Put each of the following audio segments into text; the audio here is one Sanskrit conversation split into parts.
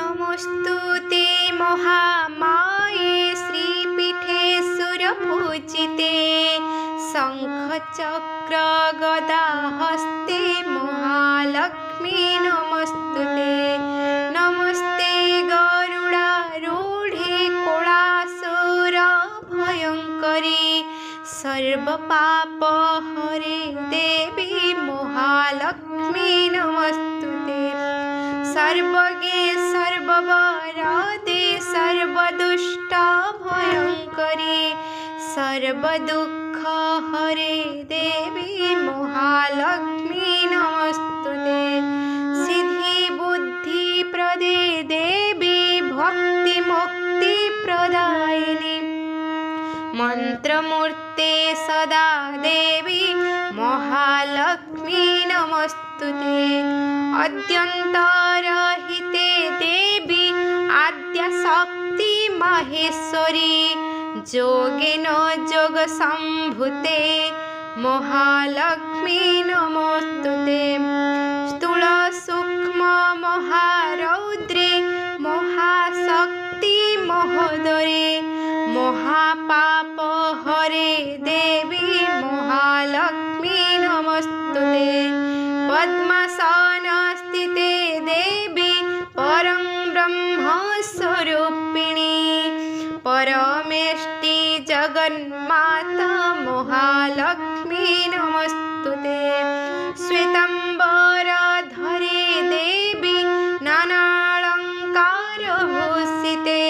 नमोऽस्तु ते महामाये श्रीपीठे सुरपूजिते शङ्खचक्र गदाहस्ते महालक्ष्मी नमोऽस्तु ते नमस्ते गरुडारूढे कोलासुरभयङ्करी सर्वपापहरे देवी महालक्ष्मी नमोऽस्तु ते सर्वगे सर्ववरदे सर्वदुष्टभयङ्करी सर्वदुःखहरे देवी महालक्ष्मी नमोऽस्तु ते सिद्धिबुद्धिप्रदे देवी भक्तिमुक्तिप्रदायिनी मन्त्रमूर्ते सदा देवी महालक्ष्मी नमोऽस्तु ते अद्यन्तरहिते देवी आद्यशक्ति माहेश्वरी योगेन योगसम्भूते महालक्ष्मी नमोऽस्तु ते स्थूल सूक्ष्म महारौद्रे महाशक्ति महोदरे महापापहरे देवी महालक्ष्मी नमोऽस्तु ते पद्मासनस्थिते देवी परं ब्रह्मस्वरूपिणी परमेष्टि जगन्माता महालक्ष्मी नमोऽस्तु ते श्वेताम्बरधरे देवी नानालङ्कारभूषिते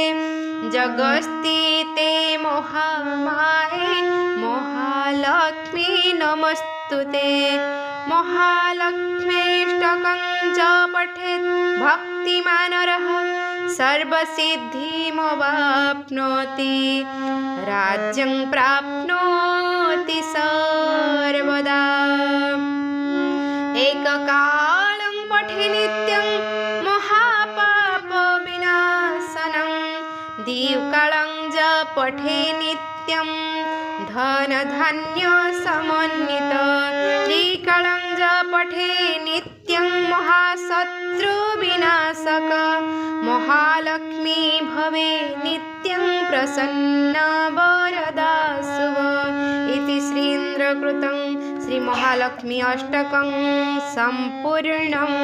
जगस्थिते महामाये महालक्ष्मी नमोऽस्तु ते महालक्ष्मीष्टकं च पठेत् भक्तिमानरः सर्वसिद्धिमवाप्नोति राज्यं प्राप्नोति सर्वदा एककालं पठे नित्यं महापापविनाशनं दीर्घकालं च पठे नित्यं धनधान्यसमन्वित त्रिकालं च पठे नित्यं महाशत्रुविनाशक महालक्ष्मी भवे नित्यं प्रसन्ना वरदा शुभ इति श्रीन्द्रकृतं श्रीमहालक्ष्मी अष्टकं सम्पूर्णम्।